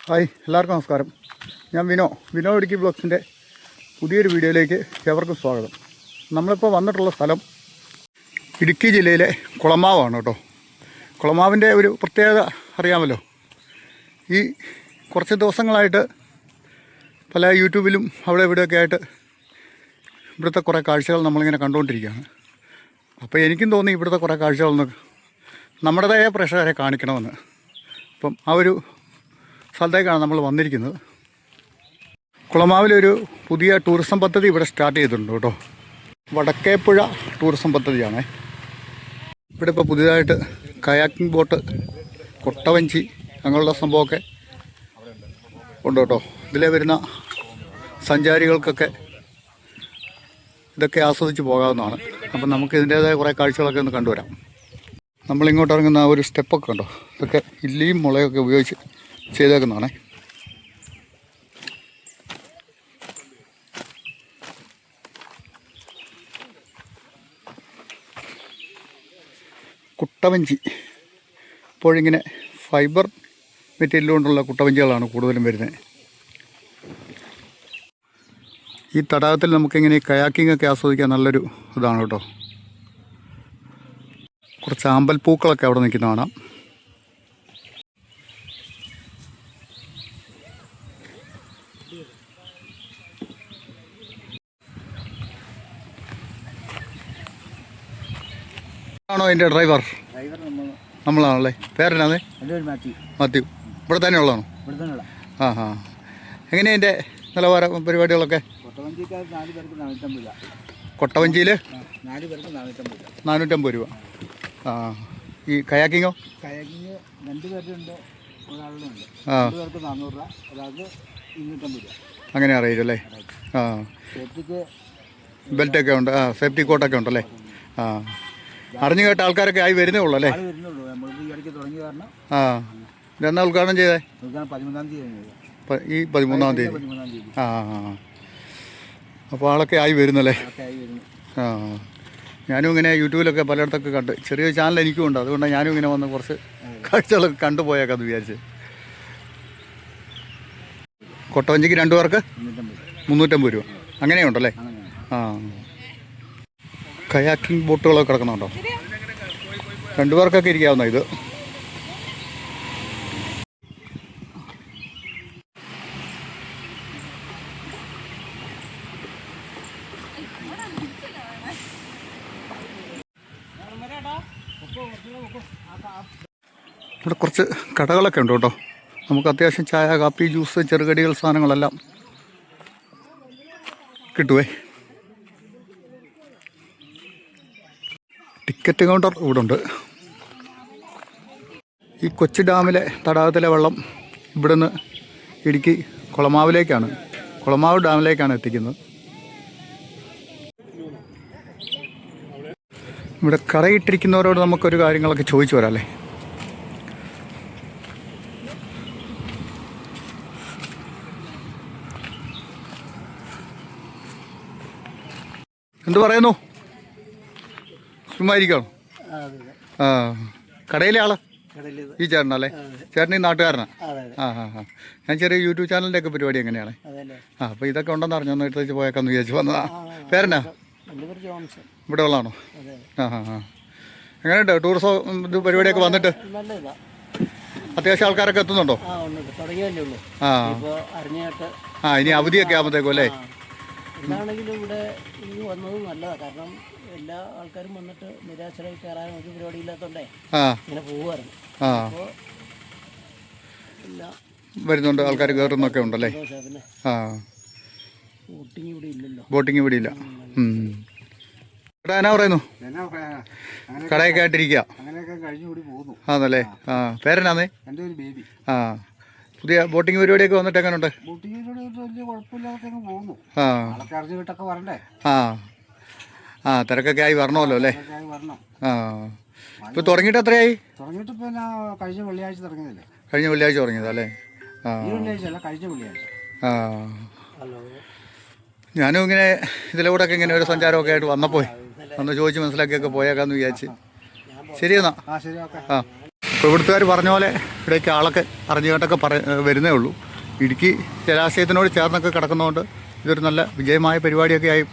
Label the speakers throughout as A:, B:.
A: Hi, എല്ലാവർക്കും നമസ്കാരം. ഞാൻ വിനോ ഇടുക്കി ബ്ലോഗ്സിൻ്റെ പുതിയൊരു വീഡിയോയിലേക്ക് ഏവർക്കും സ്വാഗതം. നമ്മളിപ്പോൾ വന്നിട്ടുള്ള സ്ഥലം ഇടുക്കി ജില്ലയിലെ കുളമാവാണ് കേട്ടോ. കുളമാവിൻ്റെ ഒരു പ്രത്യേകത അറിയാമല്ലോ. ഈ കുറച്ച് ദിവസങ്ങളായിട്ട് പല യൂട്യൂബിലും അവിടെ ഇവിടെയൊക്കെ ആയിട്ട് ഇവിടുത്തെ കുറേ കാഴ്ചകൾ നമ്മളിങ്ങനെ കണ്ടുകൊണ്ടിരിക്കുകയാണ്. അപ്പോൾ എനിക്കും തോന്നി ഇവിടുത്തെ കുറേ കാഴ്ചകളൊന്ന് നമ്മുടേതായ പ്രേക്ഷകരെ കാണിക്കണമെന്ന്. അപ്പം ആ ഒരു സ്ഥലത്തേക്കാണ് നമ്മൾ വന്നിരിക്കുന്നത്. കുളമാവിലൊരു പുതിയ ടൂറിസം പദ്ധതി ഇവിടെ സ്റ്റാർട്ട് ചെയ്തിട്ടുണ്ട് കേട്ടോ. വടക്കേപ്പുഴ ടൂറിസം പദ്ധതിയാണ്. ഇവിടെ ഇപ്പോൾ പുതിയതായിട്ട് കയാക്കിംഗ് ബോട്ട്, കൊട്ടവഞ്ചി അങ്ങനെയുള്ള സംഭവമൊക്കെ ഉണ്ട് കേട്ടോ. ഇതിലെ വരുന്ന സഞ്ചാരികൾക്കൊക്കെ ഇതൊക്കെ ആസ്വദിച്ച് പോകാവുന്നതാണ്. അപ്പം നമുക്ക് ഇതിൻ്റേതായ കുറേ കാഴ്ചകളൊക്കെ ഒന്ന് കണ്ടുവരാം. നമ്മളിങ്ങോട്ട് ഇറങ്ങുന്ന ഒരു സ്റ്റെപ്പൊക്കെ ഉണ്ടോ, ഇതൊക്കെ ഇല്ലിയും മുളയൊക്കെ ഉപയോഗിച്ച് ചെയ്തേക്കുന്നതാണേ. കുട്ടവഞ്ചി ഇപ്പോഴിങ്ങനെ ഫൈബർ മെറ്റീരിയൽ കൊണ്ടുള്ള കുട്ടവഞ്ചികളാണ് കൂടുതലും വരുന്നത്. ഈ തടാകത്തിൽ നമുക്കിങ്ങനെ കയാക്കിംഗ് ഒക്കെ ആസ്വദിക്കാൻ നല്ലൊരു ഇതാണ് കേട്ടോ. കുറച്ച് ആമ്പൽപ്പൂക്കളൊക്കെ അവിടെ നിൽക്കുന്ന കാണാം. ആണോ അതിൻ്റെ ഡ്രൈവർ? നമ്മളാണല്ലേ. പേരെന്നാണ്? മാത്യു. ഇവിടെ തന്നെ ഉള്ളതാണോ? ആ. എങ്ങനെയാണ് അതിൻ്റെ നിലവാര പരിപാടികളൊക്കെ? കൊട്ടവഞ്ചിയിൽ 450 രൂപ. ആ. ഈ കയാക്കിങ്ങോ?
B: കയാക്കിങ് 2 പേരുണ്ട്, ഒരാളുണ്ട്. 2 പേർക്ക് 400 രൂപ, ഒരാൾക്ക് 250 രൂപ.
A: അങ്ങനെ അറിയില്ലല്ലേ? ആ.
B: സേഫ്റ്റിക്ക്
A: ബെൽറ്റൊക്കെ ഉണ്ട്. ആ, സേഫ്റ്റി കോട്ടൊക്കെ ഉണ്ടല്ലേ? ആ. അറിഞ്ഞു കേട്ട ആൾക്കാരൊക്കെ ആയി വരുന്നേ ഉള്ളൂ അല്ലേ? ആ. എന്നാ ഉദ്ഘാടനം ചെയ്തേ?
B: 13-ാം തീയതി.
A: ഈ 13-ാം തീയതി. ആ. അപ്പോൾ ആളൊക്കെ ആയി വരുന്നല്ലേ? ആ. ഞാനും ഇങ്ങനെ യൂട്യൂബിലൊക്കെ പലയിടത്തൊക്കെ കണ്ട്, ചെറിയൊരു ചാനൽ എനിക്കും ഉണ്ട്. അതുകൊണ്ടാണ് ഞാനും ഇങ്ങനെ വന്ന് കുറച്ച് കാഴ്ചകളൊക്കെ കണ്ടുപോയേക്കാന്ന് വിചാരിച്ച്. കൊട്ടവഞ്ചിക്ക് 2 പേർക്ക് 350 രൂപ. അങ്ങനെയുണ്ടല്ലേ? ആ. കയാക്കിംഗ് ബോട്ടുകളൊക്കെ കിടക്കുന്നുണ്ടോ? 2 പേർക്കൊക്കെ ഇരിക്കാവുന്ന ഇത്. ഇവിടെ കുറച്ച് കടകളൊക്കെ ഉണ്ട് കേട്ടോ. നമുക്ക് അത്യാവശ്യം ചായ, കാപ്പി, ജ്യൂസ്, ചെറുകടികൾ സാധനങ്ങളെല്ലാം കിട്ടുവേ. ടിക്കറ്റ് കൗണ്ടർ ഇവിടെ ഉണ്ട്. ഈ കൊച്ചി ഡാമിലെ തടാകത്തിലെ വെള്ളം ഇവിടുന്ന് ഇടുക്കി കുളമാവ് ഡാമിലേക്കാണ് എത്തിക്കുന്നത്. ഇവിടെ കടയിട്ടിരിക്കുന്നവരോട് നമുക്കൊരു കാര്യങ്ങളൊക്കെ ചോദിച്ചു വരാം അല്ലേ? എന്ത് പറയുന്നു? ചുമ്മായിരിക്കണം. ആ. കടയിലെ ആള് ഈ ചേട്ടനല്ലേ? ചേട്ടൻ ഈ നാട്ടുകാരനാ? ആ. ഞാൻ ചെറിയ യൂട്യൂബ് ചാനലിൻ്റെ ഒക്കെ പരിപാടി എങ്ങനെയാണ്? ആ. അപ്പോൾ ഇതൊക്കെ ഉണ്ടെന്ന് അറിഞ്ഞൊന്ന് എടുത്ത് പോയേക്കാന്ന് വിചാരിച്ചു വന്നതാ. പേരെന്നാ? ഇവിടെ ഉള്ളതാണോ? ആ. എങ്ങനെയുണ്ട് ടൂറിസം ഇത് പരിപാടിയൊക്കെ വന്നിട്ട്? അത്യാവശ്യം ആൾക്കാരൊക്കെ എത്തുന്നുണ്ടോ? ആ. ഇനി അവധിയൊക്കെ ആകുമ്പോഴത്തേക്കും അല്ലേ?
B: എന്താണെങ്കിലും ഇവിടെ ഈ വന്നത് നല്ലതാണ്. കാരണം എല്ലാ ആൾക്കാരും വന്നിട്ട് നിരാശരായി കയറാൻ ഒരു പരിപാടി ഇല്ലാത്തതുകൊണ്ടേ ഇങ്ങനെ പോവുമായിരുന്നു. അപ്പോൾ എല്ലാം
A: വരുന്നുണ്ട്, ആൾക്കാർ കയറുന്നൊക്കെ ഉണ്ടല്ലേ? ആ. ബോട്ടിങ് ഇവിടെ ഇല്ല. എന്നാ പറയുന്നു? കടയൊക്കെ ആയിട്ടിരിക്കുക ആണല്ലേ? ആ. പേരെന്നാന്നേ? ആ. പുതിയ ബോട്ടിങ് പരിപാടിയൊക്കെ വന്നിട്ട് എങ്ങനെയുണ്ട്? ആ. തിരക്കൊക്കെ ആയി വരണമല്ലോ അല്ലേ? ആ. ഇപ്പൊ തുടങ്ങിയിട്ട് എത്രയായി?
B: കഴിഞ്ഞ വെള്ളിയാഴ്ച
A: തുടങ്ങിയതല്ലേ? ആ. ഞാനും ഇങ്ങനെ ഇതിലൂടെ ഒക്കെ ഇങ്ങനെ ഒരു സഞ്ചാരമൊക്കെ ആയിട്ട് വന്നപ്പോൾ ഒന്ന് ചോദിച്ച് മനസ്സിലാക്കിയൊക്കെ പോയേക്കാന്ന് വിചാരിച്ച്. ശരി എന്നാ. ആ. ഇപ്പോൾ ഇവിടുത്തുകാർ പറഞ്ഞ പോലെ ഇവിടേക്ക് ആളൊക്കെ അറിഞ്ഞു കേട്ടൊക്കെ വരുന്നേ ഉള്ളൂ. ഇടുക്കി ജലാശയത്തിനോട് ചേർന്നൊക്കെ കിടക്കുന്നതുകൊണ്ട് ഇതൊരു നല്ല വിജയമായ പരിപാടിയൊക്കെ ആയി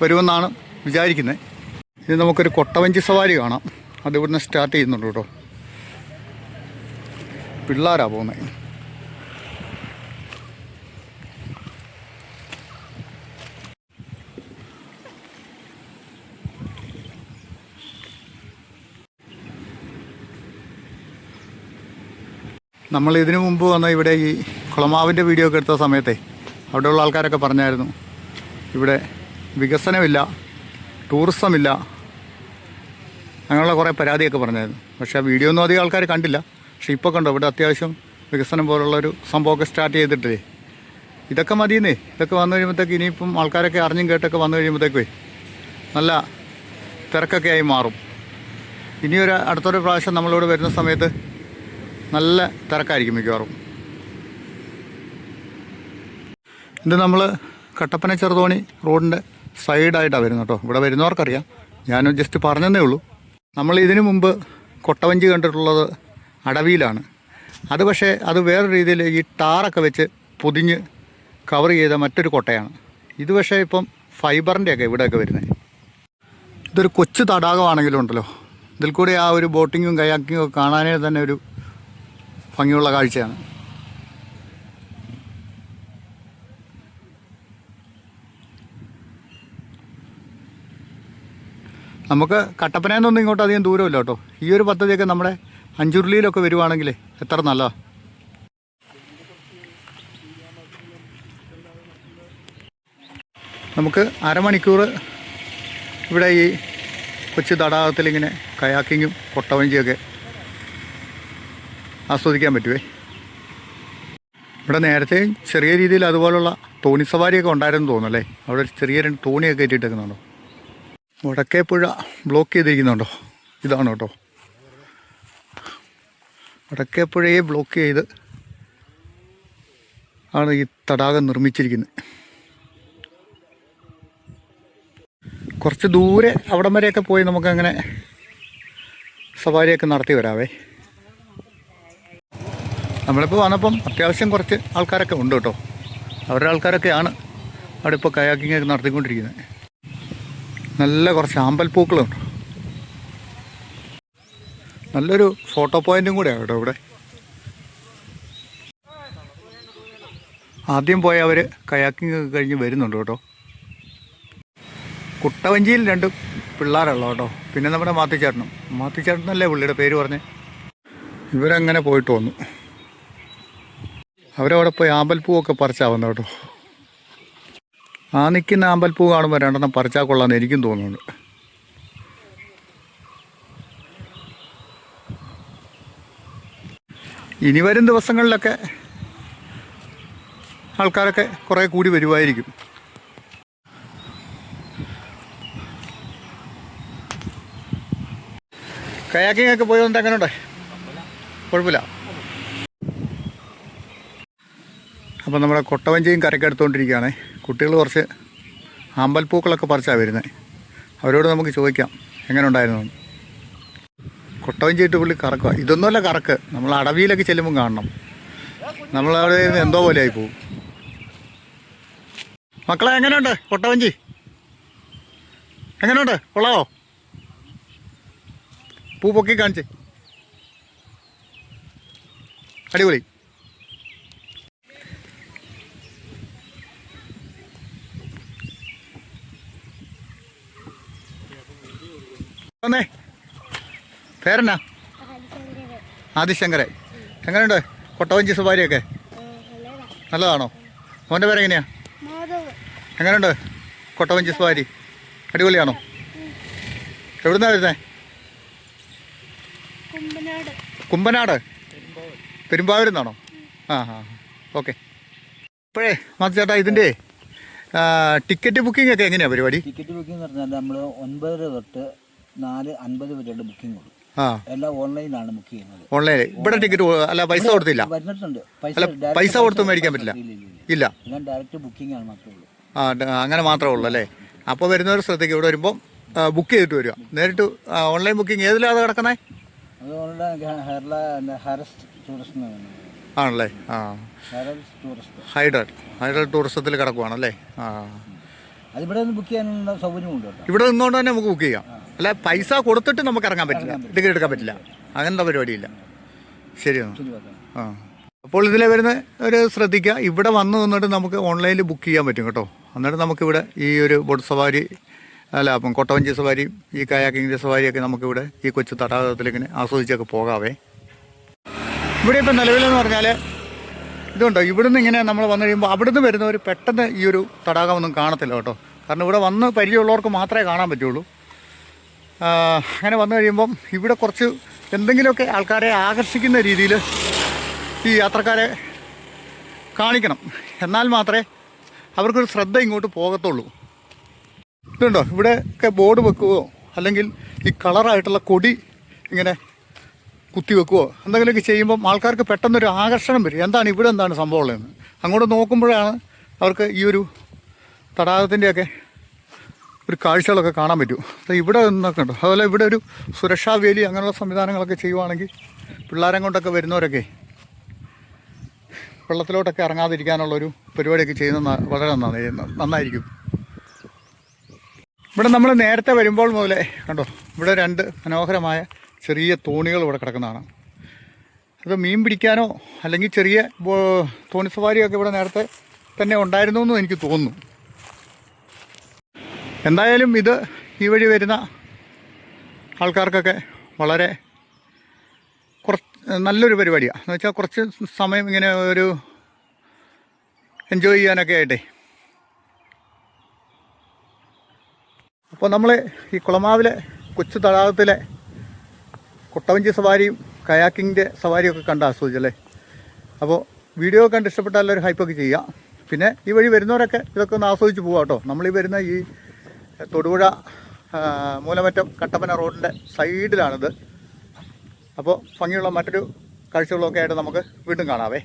A: വരുമെന്നാണ് വിചാരിക്കുന്നത്. ഇനി നമുക്കൊരു കൊട്ടവഞ്ചി സവാരി കാണാം. അത് ഇവിടുന്ന് സ്റ്റാർട്ട് ചെയ്യുന്നുണ്ട് കേട്ടോ. പിള്ളേരാണ് പോകുന്നത്. നമ്മൾ ഇതിനു മുമ്പ് വന്ന ഇവിടെ ഈ കുളമാവിൻ്റെ വീഡിയോ ഒക്കെ എടുത്ത സമയത്തെ അവിടെയുള്ള ആൾക്കാരൊക്കെ പറഞ്ഞായിരുന്നു ഇവിടെ വികസനമില്ല, ടൂറിസമില്ല, അങ്ങനെയുള്ള കുറേ പരാതിയൊക്കെ പറഞ്ഞായിരുന്നു. പക്ഷേ ആ വീഡിയോ ഒന്നും അധികം ആൾക്കാർ കണ്ടില്ല. പക്ഷേ ഇപ്പോൾ കണ്ടോ ഇവിടെ അത്യാവശ്യം വികസനം പോലുള്ളൊരു സംഭവമൊക്കെ സ്റ്റാർട്ട് ചെയ്തിട്ടില്ലേ. ഇതൊക്കെ മതിയെന്നേ. ഇതൊക്കെ വന്നു കഴിയുമ്പോഴത്തേക്ക് ഇനിയിപ്പം ആൾക്കാരൊക്കെ അറിഞ്ഞും കേട്ടൊക്കെ വന്നു കഴിയുമ്പോഴത്തേക്കേ നല്ല തിരക്കൊക്കെ ആയി മാറും. ഇനിയൊരു അടുത്തൊരു പ്രാവശ്യം നമ്മളിവിടെ വരുന്ന സമയത്ത് നല്ല തിരക്കായിരിക്കും മിക്കവാറും. ഇത് നമ്മൾ കട്ടപ്പന ചെറുതോണി റോഡിൻ്റെ സൈഡായിട്ടാണ് വരുന്നത് കേട്ടോ. ഇവിടെ വരുന്നവർക്കറിയാം, ഞാനും ജസ്റ്റ് പറഞ്ഞതേ ഉള്ളൂ. നമ്മൾ ഇതിനു മുമ്പ് കൊട്ടവഞ്ചി കണ്ടിട്ടുള്ളത് അടവിയിലാണ്. അത് പക്ഷേ അത് വേറെ രീതിയിൽ ഈ ടാറൊക്കെ വെച്ച് പൊതിഞ്ഞ് കവർ ചെയ്ത മറ്റൊരു കൊട്ടയാണ്. ഇത് പക്ഷേ ഇപ്പം ഫൈബറിൻ്റെയൊക്കെ ഇവിടെയൊക്കെ വരുന്നത്. ഇതൊരു കൊച്ചു തടാകമാണെങ്കിലും ഉണ്ടല്ലോ, ഇതിൽ കൂടെ ആ ഒരു ബോട്ടിങ്ങും കയാക്കിങ്ങും ഒക്കെ കാണാനേ തന്നെ ഒരു ഭംഗിയുള്ള കാഴ്ചയാണ്. നമുക്ക് കട്ടപ്പനയിൽ നിന്നൊന്നും ഇങ്ങോട്ട് അധികം ദൂരമില്ല കേട്ടോ. ഈ ഒരു പദ്ധതിയൊക്കെ നമ്മുടെ അഞ്ചുരുളിയിലൊക്കെ വരുവാണെങ്കിൽ എത്ര നല്ലതാണ്. നമുക്ക് അരമണിക്കൂർ ഇവിടെ ഈ കൊച്ചു തടാകത്തിലിങ്ങനെ കയാക്കിങ്ങും കൊട്ടവഞ്ചിയൊക്കെ ആസ്വദിക്കാൻ പറ്റുമേ. ഇവിടെ നേരത്തെ ചെറിയ രീതിയിൽ അതുപോലുള്ള തോണി സവാരിയൊക്കെ ഉണ്ടായിരുന്നു തോന്നുന്നല്ലേ. അവിടെ ചെറിയ 2 തോണിയൊക്കെ കയറ്റിയിട്ടേക്കുന്നുണ്ടോ. വടക്കേപ്പുഴ ബ്ലോക്ക് ചെയ്തിരിക്കുന്നുണ്ടോ. ഇതാണ് കേട്ടോ വടക്കേപ്പുഴയെ ബ്ലോക്ക് ചെയ്ത് ആണ് ഈ തടാകം നിർമ്മിച്ചിരിക്കുന്നത്. കുറച്ച് ദൂരെ അവിടം വരെയൊക്കെ പോയി നമുക്കങ്ങനെ സവാരിയൊക്കെ നടത്തി വരാവേ. നമ്മളിപ്പോൾ വന്നപ്പം അത്യാവശ്യം കുറച്ച് ആൾക്കാരൊക്കെ ഉണ്ട് കേട്ടോ. അവരുടെ ആൾക്കാരൊക്കെയാണ് അവിടെ ഇപ്പോൾ കയാക്കിങ്ങൊക്കെ നടത്തിക്കൊണ്ടിരിക്കുന്നത്. നല്ല കുറച്ച് ആമ്പൽപ്പൂക്കളുണ്ട്. നല്ലൊരു ഫോട്ടോ പോയിൻറ്റും കൂടെയാണ് കേട്ടോ ഇവിടെ. ആദ്യം പോയ അവർ കയാക്കിങ് ഒക്കെ കഴിഞ്ഞ് വരുന്നുണ്ട് കേട്ടോ. കുട്ടവഞ്ചിയിൽ 2 പിള്ളേരുള്ളൂ കേട്ടോ. പിന്നെ നമ്മുടെ മാത്തിച്ചേട്ടനല്ലേ പുള്ളിയുടെ പേര് പറഞ്ഞ്. ഇവരങ്ങനെ പോയിട്ട് വന്നു. അവരവിടെ പോയി ആമ്പൽപ്പൂവൊക്കെ പറിച്ചാൽ വന്നു കേട്ടോ. ആ നിൽക്കുന്ന ആമ്പൽപ്പൂ കാണുമ്പോൾ 2 പറിച്ചാൽ കൊള്ളാമെന്ന് എനിക്കും തോന്നുന്നുണ്ട്. ഇനി വരും ദിവസങ്ങളിലൊക്കെ ആൾക്കാരൊക്കെ കുറേ കൂടി വരുമായിരിക്കും. കയാക്കിങ് ഒക്കെ പോയി വന്നിട്ട് എങ്ങനെ ഉണ്ടേ? കുഴപ്പമില്ല. അപ്പോൾ നമ്മുടെ കൊട്ടവഞ്ചിയും കരക്കെടുത്തുകൊണ്ടിരിക്കുകയാണ്. കുട്ടികൾ കുറച്ച് ആമ്പൽപ്പൂക്കളൊക്കെ പറിച്ചാണ് വരുന്നത്. അവരോട് നമുക്ക് ചോദിക്കാം എങ്ങനെ ഉണ്ടായിരുന്നു. കൊട്ടവഞ്ചി ഇട്ട് പുള്ളി കറക്കുക. ഇതൊന്നുമല്ല കറക്ക്, നമ്മൾ അടവിയിലൊക്കെ ചെല്ലുമ്പം കാണണം. നമ്മളവിടെ ഇരുന്ന് എന്തോ പോലെ ആയി പോവും. മക്കളെ എങ്ങനെയുണ്ട് കൊട്ടവഞ്ചി? എങ്ങനെയുണ്ട്? കൊള്ളാവോ? പൂ പൊക്കി കാണിച്ച്. അടിപൊളി. വന്നേ, പേരെന്നാ? ആദിശങ്കരൻ. എങ്ങനെയുണ്ട് കൊട്ടവഞ്ചി സവാരിയൊക്കെ? നല്ലതാണോ? മോൻ്റെ പേരെങ്ങനെയാ? എങ്ങനെയുണ്ട് കൊട്ടവഞ്ചി സവാരി? അടിപൊളിയാണോ? എവിടുന്നാ വരുന്നേ? കുമ്പനാട് പെരുമ്പാവൂരിൽ നിന്നാണോ? ആ ആ ഓക്കെ. ഇപ്പോഴേ മാത്തു ചേട്ടാ, ഇതിൻ്റെ ടിക്കറ്റ് ബുക്കിംഗ് ഒക്കെ എങ്ങനെയാണ് പരിപാടി?
B: ടിക്കറ്റ് ബുക്കിംഗ് എന്ന് പറഞ്ഞാൽ നമ്മൾ 9 തൊട്ട് 4:50 വരെയുള്ള ബുക്കിംഗ് ഉള്ളൂ. എല്ലാം ഓൺലൈനിലാണ് ബുക്ക് ചെയ്യുന്നത്.
A: ഓൺലൈനിൽ ഇവിടെ ടിക്കറ്റ് അല്ല പൈസ കൊടുത്തില്ല?
B: വരുന്നിട്ടുണ്ട്.
A: പൈസ കൊടുത്ത് മേടിക്കാൻ പറ്റില്ല? ഇല്ല,
B: എല്ലാം ഡയറക്റ്റ് ബുക്കിംഗ് ആണ് മാത്രമേ ഉള്ളൂ.
A: അങ്ങനെ മാത്രമേ ഉള്ളൂ അല്ലേ? അപ്പോൾ വരുന്നവർ ശ്രദ്ധിക്കും, ഇവിടെ വരുമ്പോൾ ബുക്ക് ചെയ്തിട്ട് വരിക. നേരിട്ട് ഓൺലൈൻ ബുക്കിംഗ് ഏതിലാണ് കിടക്കുന്നത്?
C: അതുകൊണ്ട് ഹാരസ് ടൂറിസ്റ്റ്
A: ആണല്ലേ? ആ, ഹൈഡൽ ടൂറിസത്തിൽ കിടക്കുവാണല്ലേ? ആ,
C: അതിവിടെ നിന്ന് ബുക്ക് ചെയ്യാനുള്ള സൗകര്യമുണ്ട് കേട്ടോ.
A: ഇവിടെ നിന്നുകൊണ്ട് തന്നെ നമുക്ക് ബുക്ക് ചെയ്യാം. അല്ല, പൈസ കൊടുത്തിട്ട് നമുക്ക് ഇറങ്ങാൻ പറ്റില്ല, ടിക്കറ്റ് എടുക്കാൻ പറ്റില്ല, അങ്ങനത്തെ പരിപാടിയില്ല. ശരിയാണ്. ആ, അപ്പോൾ ഇതിലെ വരുന്ന ഒരു ശ്രദ്ധിക്കുക, ഇവിടെ വന്ന് നിന്നിട്ട് നമുക്ക് ഓൺലൈനിൽ ബുക്ക് ചെയ്യാൻ പറ്റും കേട്ടോ. എന്നിട്ട് നമുക്കിവിടെ ഈ ഒരു ബോട്ട് സവാരി, അല്ല അപ്പം കൊട്ടവഞ്ചി സവാരിയും ഈ കയാക്കിങ്ങിൻ്റെ സവാരിയൊക്കെ നമുക്കിവിടെ ഈ കൊച്ചു തടാകത്തിലിങ്ങനെ ആസ്വദിച്ചൊക്കെ പോകാവേ. ഇവിടെ ഇപ്പം നിലവിലെന്ന് പറഞ്ഞാൽ ഇതുണ്ടോ, ഇവിടുന്ന് ഇങ്ങനെ നമ്മൾ വന്നു കഴിയുമ്പോൾ അവിടുന്ന് വരുന്നവർ പെട്ടെന്ന് ഈ ഒരു തടാകമൊന്നും കാണത്തില്ല കേട്ടോ. കാരണം ഇവിടെ വന്ന് പരിചയമുള്ളവർക്ക് മാത്രമേ കാണാൻ പറ്റുള്ളൂ. അങ്ങനെ വന്നു കഴിയുമ്പം ഇവിടെ കുറച്ച് എന്തെങ്കിലുമൊക്കെ ആൾക്കാരെ ആകർഷിക്കുന്ന രീതിയിൽ ഈ യാത്രക്കാരെ കാണിക്കണം, എന്നാൽ മാത്രമേ അവർക്കൊരു ശ്രദ്ധ ഇങ്ങോട്ട് പോകത്തുള്ളൂ. ഇതുണ്ടോ, ഇവിടെയൊക്കെ ബോർഡ് വെക്കുകയോ അല്ലെങ്കിൽ ഈ കളറായിട്ടുള്ള കൊടി ഇങ്ങനെ കുത്തി വെക്കുകയോ എന്തെങ്കിലുമൊക്കെ ചെയ്യുമ്പം ആൾക്കാർക്ക് പെട്ടെന്നൊരു ആകർഷണം വരും. എന്താണ് ഇവിടെ, എന്താണ് സംഭവം ഉള്ളതെന്ന് അങ്ങോട്ട് നോക്കുമ്പോഴാണ് അവർക്ക് ഈ ഒരു തടാകത്തിൻ്റെയൊക്കെ ഒരു കാഴ്ചകളൊക്കെ കാണാൻ പറ്റും. ഇവിടെ നിന്നൊക്കെ ഉണ്ടോ, അതുപോലെ ഇവിടെ ഒരു സുരക്ഷാ വേലി അങ്ങനെയുള്ള സംവിധാനങ്ങളൊക്കെ ചെയ്യുവാണെങ്കിൽ പിള്ളേരെ കൊണ്ടൊക്കെ വരുന്നവരൊക്കെ വെള്ളത്തിലോട്ടൊക്കെ ഇറങ്ങാതിരിക്കാനുള്ളൊരു പരിപാടിയൊക്കെ ചെയ്യുന്നത് വളരെ നന്നായിരിക്കും. ഇവിടെ നമ്മൾ നേരത്തെ വരുമ്പോൾ മുതലേ കണ്ടോ, ഇവിടെ 2 മനോഹരമായ ചെറിയ തോണികൾ ഇവിടെ കിടക്കുന്നതാണ്. അത് മീൻ പിടിക്കാനോ അല്ലെങ്കിൽ ചെറിയ തോണി സവാരിയൊക്കെ ഇവിടെ നേരത്തെ തന്നെ ഉണ്ടായിരുന്നു എന്ന് എനിക്ക് തോന്നുന്നു. എന്തായാലും ഇത് ഈ വഴി വരുന്ന ആൾക്കാർക്കൊക്കെ വളരെ നല്ലൊരു പരിപാടിയാണ്. എന്ന് വെച്ചാൽ കുറച്ച് സമയം ഇങ്ങനെ ഒരു എൻജോയ് ചെയ്യാനൊക്കെ ആയിട്ടേ. അപ്പോൾ നമ്മൾ ഈ കുളമാവിലെ കൊച്ചു തടാകത്തിലെ കൊട്ടവഞ്ചി സവാരിയും കയാക്കിങ്ങിൻ്റെ സവാരിയൊക്കെ കണ്ട് ആസ്വദിച്ചല്ലേ. അപ്പോൾ വീഡിയോ കണ്ട് ഇഷ്ടപ്പെട്ടാൽ എല്ലാവരും ഹൈപ്പൊക്കെ ചെയ്യുക. പിന്നെ ഈ വഴി വരുന്നവരൊക്കെ ഇതൊക്കെ ഒന്ന് ആസ്വദിച്ച് പോകാം കേട്ടോ. നമ്മളീ വരുന്ന ഈ തൊടുപുഴ മൂലമറ്റം കട്ടപ്പന റോഡിൻ്റെ സൈഡിലാണിത്. അപ്പോൾ ഭംഗിയുള്ള മറ്റൊരു കാഴ്ചകളൊക്കെ ആയിട്ട് നമുക്ക് വീണ്ടും കാണാവേ.